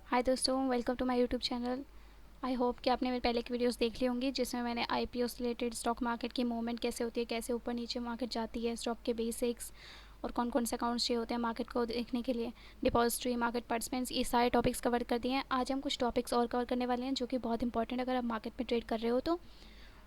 हाय दोस्तों, welcome to my YouTube channel. I hope कि आपने मेरे पहले की वीडियोस देख ली होंगी जिसमें मैंने आईपीओ से रिलेटेड स्टॉक मार्केट की मूवमेंट कैसे होती है, कैसे ऊपर नीचे मार्केट जाती है, स्टॉक के बेसिक्स और कौन कौन से अकाउंट्स चाहिए होते हैं मार्केट को देखने के लिए, डिपॉजिटरी, मार्केट पार्टिसिपेंट्स, ये सारे टॉपिक्स कवर कर दिए हैं। आज हम कुछ टॉपिक्स और कवर करने वाले हैं जो कि बहुत इंपॉर्टेंट अगर आप मार्केट में ट्रेड कर रहे हो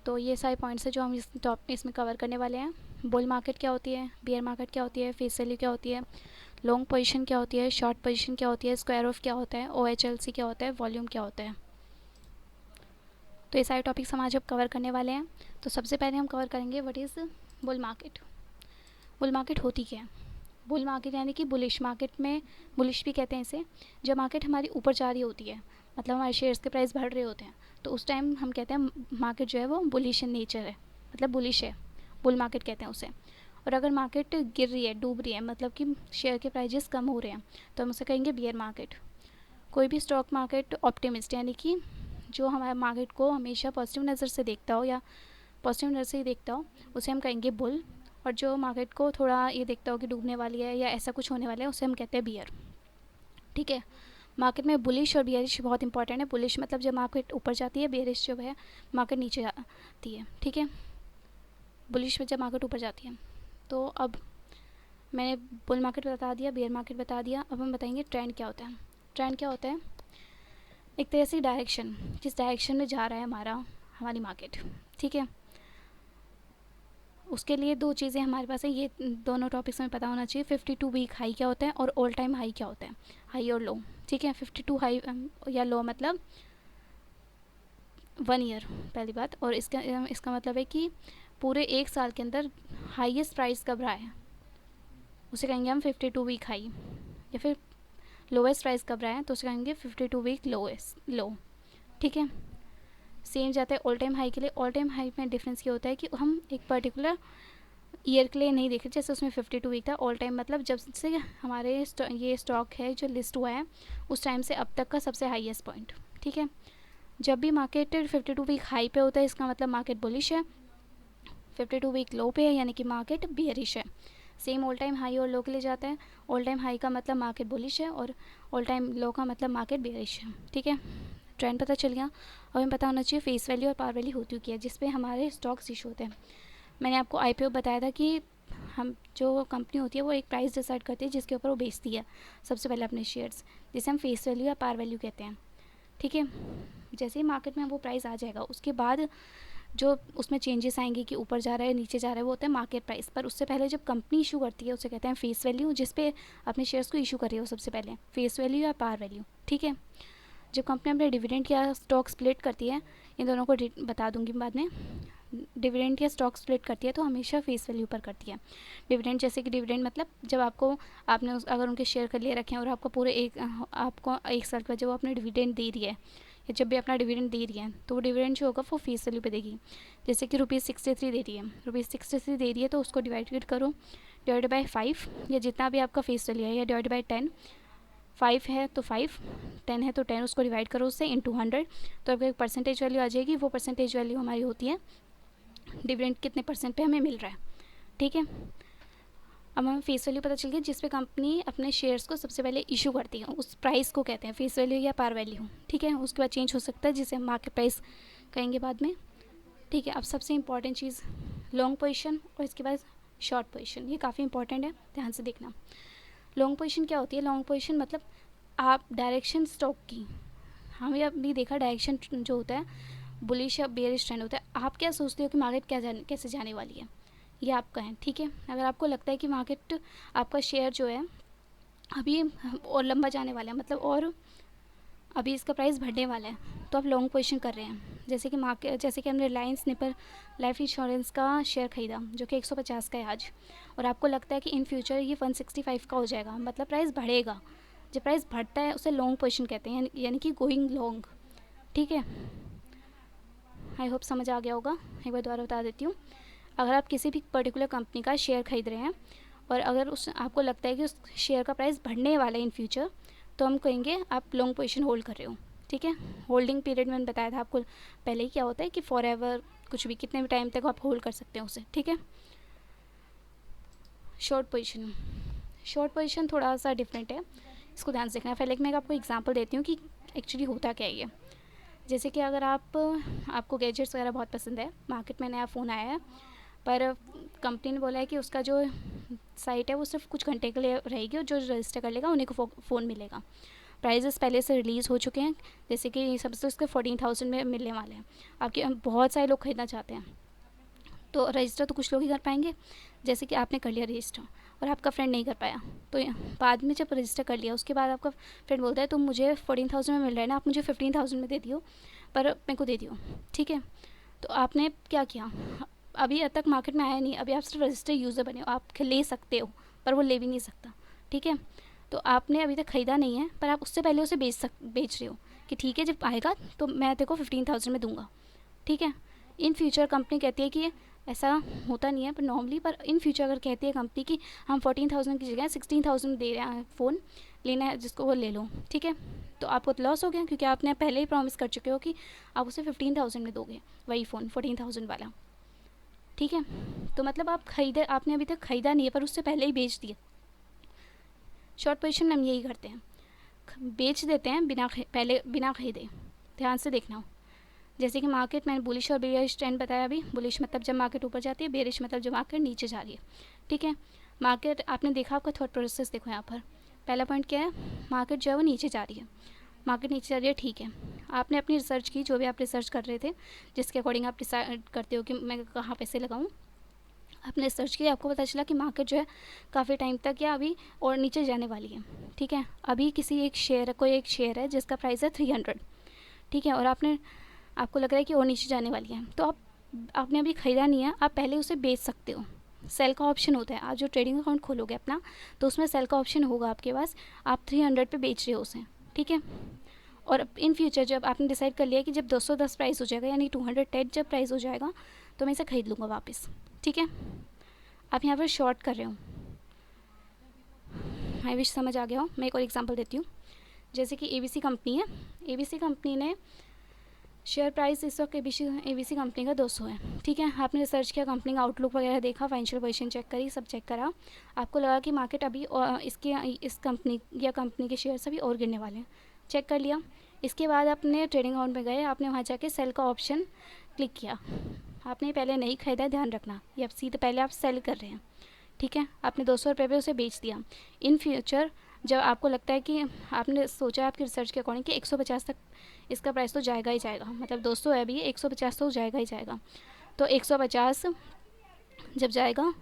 तो ये सारे पॉइंट्स हैं जो हम इसमें कवर करने वाले हैं। बुल मार्केट क्या होती है, बियर मार्केट क्या होती है, फेस वैल्यू क्या होती है, लॉन्ग पोजीशन क्या होती है, शॉर्ट पोजीशन क्या होती है, स्क्वायर ऑफ क्या होता है, OHLC क्या होता है, वॉल्यूम क्या होता है। तो ये सारे टॉपिक्स हम आज अब कवर करने वाले हैं। तो सबसे पहले हम कवर करेंगे what is bull market. Bull market होती क्या है? बुल मार्केट यानी कि बुलिश मार्केट में, बुलिश भी कहते हैं इसे, जब मार्केट हमारी ऊपर जा रही होती है, मतलब हमारे शेयर्स के प्राइस बढ़ रहे होते हैं, तो उस टाइम हम कहते हैं मार्केट जो है वो बुलिश इन नेचर है, मतलब बुलिश है, बुल मार्केट कहते हैं उसे। और अगर मार्केट गिर रही है, डूब रही है, मतलब कि शेयर के प्राइजेस कम हो रहे हैं, तो हम उसे कहेंगे बियर मार्केट। कोई भी स्टॉक मार्केट ऑप्टिमिस्ट यानी कि जो हमारे मार्केट को हमेशा पॉजिटिव नज़र से देखता हो या पॉजिटिव नज़र से ही देखता हो, उसे हम कहेंगे बुल। और जो मार्केट को थोड़ा ये देखता हो कि डूबने वाली है या ऐसा कुछ होने वाला है, उसे हम कहते हैं बियर। ठीक है। मार्केट में बुलिश और बियरिश बहुत इंपॉर्टेंट है। बुलिश मतलब जब मार्केट ऊपर जाती है, बियरिश जो है मार्केट नीचे जाती है। ठीक है। बुलिश में जब मार्केट ऊपर जाती है। तो अब मैंने बुल मार्केट बता दिया, बियर मार्केट बता दिया, अब हम बताएंगे ट्रेंड क्या होता है। ट्रेंड क्या होता है? एक तरह से डायरेक्शन, किस डायरेक्शन में जा रहा है हमारी मार्केट। ठीक है। उसके लिए दो चीज़ें हमारे पास है, ये दोनों टॉपिक्स में पता होना चाहिए। 52 वीक हाई क्या होता है और ऑल टाइम हाई क्या होता है, हाई और लो। ठीक है। 52 हाई या लो मतलब 1 ईयर, पहली बात। और इसका मतलब है कि पूरे एक साल के अंदर हाईएस्ट प्राइस कब रहा है, उसे कहेंगे हम 52 वीक हाई। या फिर लोवेस्ट प्राइस कब रहा है, तो उसे कहेंगे 52 वीक लोएस्ट लो। ठीक है। सेम जाता है ऑल टाइम हाई के लिए। ऑल टाइम हाई में डिफरेंस ये होता है कि हम एक पर्टिकुलर ईयर के लिए नहीं देख रहे, जैसे उसमें 52 वीक था। ऑल टाइम मतलब जब से हमारे ये स्टॉक है जो लिस्ट हुआ है, उस टाइम से अब तक का सबसे हाईएस्ट पॉइंट। ठीक है। जब भी मार्केट 52 वीक हाई पे होता है, इसका मतलब मार्केट बुलिश है। 52 वीक लो पे है यानी कि मार्केट बियरिश है। सेम ऑल टाइम हाई और लो के लिए जाता है। ऑल टाइम हाई का मतलब मार्केट बुलिश है और ऑल टाइम लो का मतलब मार्केट बियरिश है। ठीक है। ट्रेंड पता चल गया। अब हमें पता होना चाहिए फेस वैल्यू और पावर वैल्यू होती क्या है, जिसपे हमारे स्टॉक्स इशू होते हैं। मैंने आपको IPO बताया था कि हम जो कंपनी होती है वो एक प्राइस डिसाइड करती है जिसके ऊपर वो बेचती है सबसे पहले अपने शेयर्स, जिसे हम फेस वैल्यू या पावर वैल्यू कहते हैं। ठीक है। जैसे ही मार्केट में वो प्राइस आ जाएगा, उसके बाद जो उसमें चेंजेस आएंगे कि ऊपर जा रहा है नीचे जा रहा है, वो होता है मार्केट प्राइस। पर उससे पहले जब कंपनी इशू करती है उसे कहते हैं फेस वैल्यू, जिस पे अपने शेयर्स को इशू कर रही हो सबसे पहले, फेस वैल्यू या पावर वैल्यू। ठीक है। जब कंपनी अपने डिविडेंड या स्टॉक स्प्लिट करती है, इन दोनों को बता दूंगी बाद में, डिविडेंड या स्टॉक स्प्लिट करती है तो हमेशा फेस वैल्यू पर करती है। डिविडेंड जैसे कि डिविडेंड मतलब जब आपने अगर उनके शेयर कर लिए रखे हैं और आपको आपको एक साल के बाद जब वो अपने डिविडेंड दे रही है या जब भी अपना डिविडेंड दे रही है, तो वो डिविडेंड जो होगा वो फेस वैल्यू पे देगी। जैसे कि ₹63 दे रही है, ₹63 दे रही है, तो उसको डिवाइड करो, डिवाइड बाई 5 या जितना भी आपका फेस वैल्यू है, या डिवाइड बाई 10। 5 है तो 5, 10 है तो 10, उसको डिवाइड करो उससे इंटू 100, तो आपको एक परसेंटेज वैल्यू आ जाएगी। वो परसेंटेज वैल्यू हमारी होती है डिविडेंड कितने परसेंट पे हमें मिल रहा है। ठीक है। अब हमें फेस वैल्यू पता चल गई, जिस पे कंपनी अपने शेयर्स को सबसे पहले इशू करती है, उस प्राइस को कहते हैं फेस वैल्यू या पार वैल्यू। ठीक है। उसके बाद चेंज हो सकता है जिसे हम मार्केट प्राइस कहेंगे बाद में। ठीक है। अब सबसे इंपॉर्टेंट चीज़ लॉन्ग पोजीशन और इसके बाद शॉर्ट पोजीशन, ये काफ़ी इंपॉर्टेंट है, ध्यान से देखना। लॉन्ग पोजीशन क्या होती है? लॉन्ग पोजीशन मतलब आप डायरेक्शन स्टॉक की, हमें अभी देखा डायरेक्शन जो होता है बुलिश या बेयरिश ट्रेंड होता है। आप क्या सोचते हो कि मार्केट कैसे जाने वाली है, ये आपका है। ठीक है। अगर आपको लगता है कि मार्केट, आपका शेयर जो है अभी और लंबा जाने वाला है, मतलब और अभी इसका प्राइस बढ़ने वाला है, तो आप लॉन्ग पोजीशन कर रहे हैं। जैसे कि हमने रिलायंस निपर लाइफ इंश्योरेंस का शेयर खरीदा जो कि 150 का है आज, और आपको लगता है कि इन फ्यूचर ये 165 का हो जाएगा, मतलब प्राइस बढ़ेगा। जब प्राइस बढ़ता है उसे लॉन्ग पोजीशन कहते हैं, यानी कि गोइंग लॉन्ग। ठीक है। आई होप समझ आ गया होगा। एक बार दोबारा बता देती हूँ। अगर आप किसी भी पर्टिकुलर कंपनी का शेयर खरीद रहे हैं और अगर उस आपको लगता है कि उस शेयर का प्राइस बढ़ने वाला है इन फ्यूचर, तो हम कहेंगे आप लॉन्ग पोजीशन होल्ड कर रहे हो। ठीक है। होल्डिंग पीरियड मैंने बताया था आपको पहले ही, क्या होता है कि फॉर एवर, कुछ भी कितने भी टाइम तक आप होल्ड कर सकते हैं उसे। ठीक है। शॉर्ट पोजीशन, शॉर्ट पोजीशन थोड़ा सा डिफरेंट है। इसको ध्यान से देखना है। पहले मैं आपको एग्जांपल देती हूँ कि एक्चुअली होता क्या है ये। जैसे कि अगर आपको गैजेट्स वगैरह बहुत पसंद है, मार्केट में नया फ़ोन आया है, पर कंपनी ने बोला है कि उसका जो साइट है वो सिर्फ कुछ घंटे के लिए रहेगी और जो रजिस्टर कर लेगा उन्हीं को फ़ोन मिलेगा। प्राइजेस पहले से रिलीज़ हो चुके हैं, जैसे कि सबसे उसके 14,000 में मिलने वाले हैं। आपके बहुत सारे लोग ख़रीदना चाहते हैं, तो रजिस्टर तो कुछ लोग ही कर पाएंगे। जैसे कि आपने कर लिया रजिस्टर और आपका फ्रेंड नहीं कर पाया, तो बाद में जब रजिस्टर कर लिया उसके बाद आपका फ्रेंड बोलता है तुम मुझे 14,000 में मिल रहा है ना, आप मुझे 15,000 में दे दियो, पर मेरे को दे दियो, ठीक है। तो आपने क्या किया, अभी तक मार्केट में आया नहीं, अभी आप सिर्फ रजिस्टर यूज़र बने हो, आप ले सकते हो पर वो ले भी नहीं सकता, ठीक है। तो आपने अभी तक ख़रीदा नहीं है, पर आप उससे पहले उसे बेच रहे हो कि ठीक है जब आएगा तो मैं तेरे को 15,000 में दूंगा, ठीक है। इन फ्यूचर कंपनी कहती है कि ऐसा होता नहीं है, पर नॉर्मली पर इन फ्यूचर अगर कहती है कंपनी कि हम 14,000 की जगह 16,000 दे रहे हैं, फ़ोन लेना है जिसको वो ले लो, ठीक है। तो आपको तो लॉस हो गया, क्योंकि आपने पहले ही प्रॉमिस कर चुके हो कि आप उसे 15,000 में दोगे वही फ़ोन 14,000 वाला, ठीक है। तो मतलब आपने अभी तक ख़रीदा नहीं है पर उससे पहले ही बेच दिया। शॉर्ट पोजीशन में हम यही करते हैं, बेच देते हैं बिना ख़रीदे। ध्यान से देखना हो, जैसे कि मार्केट मैंने बुलिश और बेरिश ट्रेंड बताया अभी। बुलिश मतलब जब मार्केट ऊपर जाती है, बेरिश मतलब जब मार्केट नीचे जा रही है, ठीक है। मार्केट आपने देखा, आपका थॉट प्रोसेस देखो यहाँ पर। पहला पॉइंट क्या है, मार्केट जो है वो नीचे जा रही है, मार्केट नीचे जा रही है, ठीक है। आपने अपनी रिसर्च की, जो भी आप रिसर्च कर रहे थे, जिसके अकॉर्डिंग आप डिसाइड करते हो कि मैं कहाँ पैसे लगाऊँ, आपने रिसर्च की, आपको पता चला कि मार्केट जो है काफ़ी टाइम तक या अभी और नीचे जाने वाली है, ठीक है। अभी कोई एक शेयर है जिसका प्राइस है 300, ठीक है, और आपको लग रहा है कि और नीचे जाने वाली है, तो आपने अभी ख़रीदा नहीं है, आप पहले उसे बेच सकते हो। सेल का ऑप्शन होता है, आप जो ट्रेडिंग अकाउंट खोलोगे अपना, तो उसमें सेल का ऑप्शन होगा आपके पास। आप 300 पे बेच रहे हो उसे, ठीक है। और इन फ्यूचर जब आपने डिसाइड कर लिया कि जब 210 प्राइस हो जाएगा, यानी 210 जब प्राइस हो जाएगा, तो मैं इसे ख़रीद लूँगा वापस, ठीक है। आप यहाँ पर शॉर्ट कर रहे हो, आई विश समझ आ गया हो। मैं एक और एग्जांपल देती हूँ। जैसे कि ABC कंपनी है, ABC कंपनी ने शेयर प्राइस इस वक्त ABC कंपनी का 200 है, ठीक है। आपने रिसर्च किया, कंपनी का आउटलुक वगैरह देखा, फाइनेंशियल पोजीशन चेक करी, सब चेक करा, आपको लगा कि मार्केट अभी इस कंपनी के शेयर्स अभी और गिरने वाले हैं, चेक कर लिया। इसके बाद अपने ट्रेडिंग अकाउंट में गए, आपने वहाँ जाके सेल का ऑप्शन क्लिक किया। आपने पहले नहीं ख़रीदा, ध्यान रखना, ये अब सीधे पहले आप सेल कर रहे हैं, ठीक है। आपने 200 रुपये पे उसे बेच दिया। इन फ्यूचर जब आपको लगता है कि आपने सोचा आपकी रिसर्च के अकॉर्डिंग कि 150 तक इसका प्राइस तो जाएगा ही जाएगा, मतलब 200 है अभी, 150 तो जाएगा ही जाएगा, तो 150 जब जाएगा,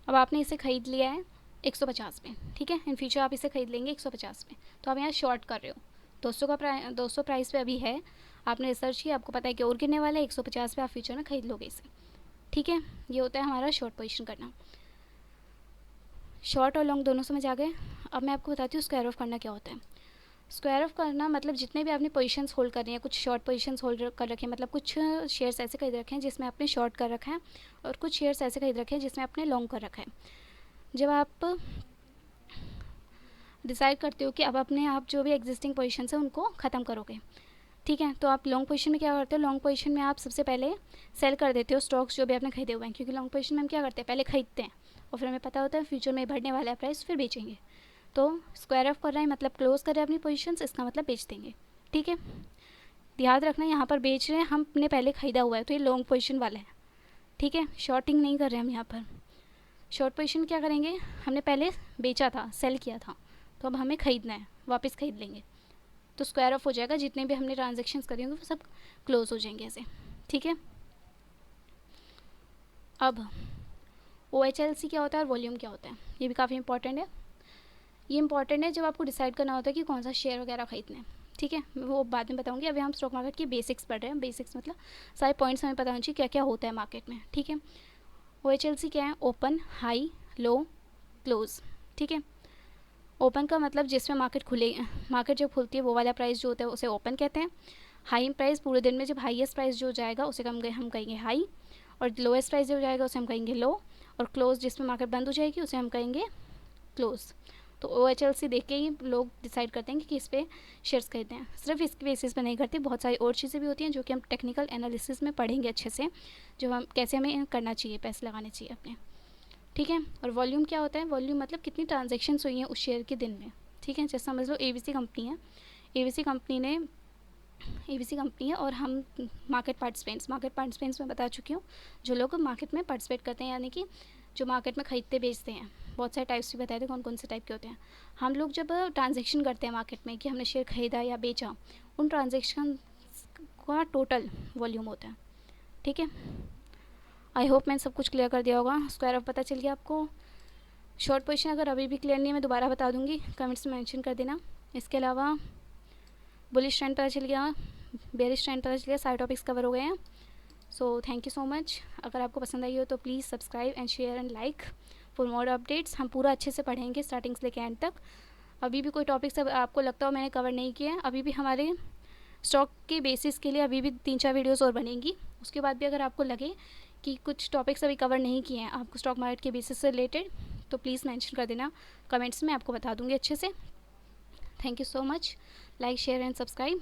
अब आपने इसे ख़रीद लिया है 150 में, ठीक है। इन फ्यूचर आप इसे ख़रीद लेंगे 150 में, तो आप यहाँ शॉर्ट कर रहे हो। 200 प्राइस पे अभी है, आपने रिसर्च की, आपको पता है कि और गिरने वाला है, 150 पे आप फ्यूचर में ख़रीद लोगे इसे, ठीक है। ये होता है हमारा शॉर्ट पोजीशन करना। शॉर्ट और लॉन्ग दोनों समझ आ गए। अब मैं आपको बताती हूँ स्क्वायर ऑफ करना क्या होता है। स्क्वायर ऑफ करना मतलब जितने भी आपने पोजीशंस होल्ड कर रही हैं, कुछ शॉर्ट पोजीशंस होल्ड कर रखे हैं, मतलब कुछ शेयर्स ऐसे खरीद रखे हैं जिसमें आपने शॉर्ट कर रखा है, और कुछ शेयर्स ऐसे खरीद रखे हैं जिसमें आपने लॉन्ग कर रखा है। जब आप डिसाइड करते हो कि अब आप जो भी एग्जिस्टिंग पोजीशंस हैं उनको ख़त्म करोगे, ठीक है, तो आप लॉन्ग पोजीशन में क्या करते हो, लॉन्ग पोजीशन में आप सबसे पहले सेल कर देते हो स्टॉक्स जो भी आपने खरीदे हुए हैं, क्योंकि लॉन्ग पोजीशन में हम क्या करते हैं, पहले खरीदते हैं और फिर हमें पता होता है फ्यूचर में बढ़ने वाला है प्राइस, फिर बेचेंगे। तो स्क्वायर ऑफ कर रहे हैं मतलब क्लोज कर रहे हैं अपनी पोजीशंस, इसका मतलब बेच देंगे, ठीक है। याद रखना यहाँ पर बेच रहे हैं, हमने पहले ख़रीदा हुआ है, तो ये लॉन्ग पोजीशन वाला है, ठीक है। शॉर्टिंग नहीं कर रहे हम यहाँ पर। शॉर्ट पोजीशन क्या करेंगे, हमने पहले बेचा था, सेल किया था, तो अब हमें ख़रीदना है, वापस ख़रीद लेंगे, तो स्क्वायर ऑफ हो जाएगा, जितने भी हमने ट्रांजेक्शन्स करी होंगे वो सब क्लोज हो जाएंगे ऐसे, ठीक है। अब OHLC क्या होता है और वॉल्यूम क्या होता है, ये भी काफ़ी इंपॉर्टेंट है। ये इंपॉर्टेंट है जब आपको डिसाइड करना होता है कि कौन सा शेयर वगैरह खरीदना है, ठीक है, मैं वो बाद में बताऊंगी। अभी हम स्टॉक मार्केट की बेसिक्स पढ़ रहे हैं। बेसिक्स मतलब सारे पॉइंट्स हमें पता होने चाहिए क्या क्या होता है मार्केट में, ठीक है। OHLC क्या है, ओपन, हाई, लो, क्लोज, ठीक है। ओपन का मतलब जिसमें मार्केट जब खुलती है वो वाला प्राइस जो होता है उसे ओपन कहते हैं। हाई प्राइस पूरे दिन में जब हाईएस्ट प्राइस जो जाएगा उसे हम कहेंगे हाई, और लोएस्ट प्राइस जो जाएगा उसे हम कहेंगे लो, और क्लोज जिसमें मार्केट बंद हो जाएगी उसे हम कहेंगे क्लोज। तो OHLC देख के ही लोग डिसाइड करते हैं कि किस पे शेयर्स खरीदते हैं। सिर्फ इसके बेसिस पे नहीं करते, बहुत सारी और चीज़ें भी होती हैं जो कि हम टेक्निकल एनालिसिस में पढ़ेंगे अच्छे से, जो हम कैसे हमें करना चाहिए, पैसे लगाने चाहिए अपने, ठीक है। और वॉल्यूम क्या होता है, वॉल्यूम मतलब कितनी ट्रांजेक्शन्स हुई हैं उस शेयर के दिन में, ठीक है। जैसे समझ लो ABC कंपनी है, ABC कंपनी है और हम मार्केट पार्टिसिपेंट्स में बता चुकी हूँ, जो लोग मार्केट में पार्टिसिपेट करते हैं, यानी कि जो मार्केट में ख़रीदते बेचते हैं। बहुत सारे टाइप्स भी बताए थे कौन कौन से टाइप के होते हैं। हम लोग जब ट्रांजेक्शन करते हैं मार्केट में कि हमने शेयर ख़रीदा या बेचा, उन ट्रांजेक्शन का टोटल वॉल्यूम होता है, ठीक है। आई होप मैंने सब कुछ क्लियर कर दिया होगा। स्क्वायर ऑफ पता चल गया आपको। शॉर्ट पोजीशन अगर अभी भी क्लियर नहीं है मैं दोबारा बता दूंगी, कमेंट्स में मेंशन कर देना। इसके अलावा बुलिश ट्रेंड पता चल गया, बेरिश ट्रेंड पता चल गया, सारे टॉपिक्स कवर हो गए हैं। So thank you so much. अगर आपको पसंद आई हो तो please subscribe and share and like for more updates. हम पूरा अच्छे से पढ़ेंगे स्टार्टिंग से लेकर एंड तक। अभी भी कोई टॉपिक्स आपको लगता हो मैंने कवर नहीं किया है, अभी भी हमारे स्टॉक के बेसिस के लिए अभी भी 3-4 वीडियोस और बनेंगी। उसके बाद भी अगर आपको लगे कि कुछ टॉपिक्स अभी कवर नहीं किए हैं आपको स्टॉक मार्केट के बेसिस से रिलेटेड, तो प्लीज़ मेंशन कर देना कमेंट्स में, आपको बता दूंगी अच्छे से। Thank you so much. Like share and subscribe.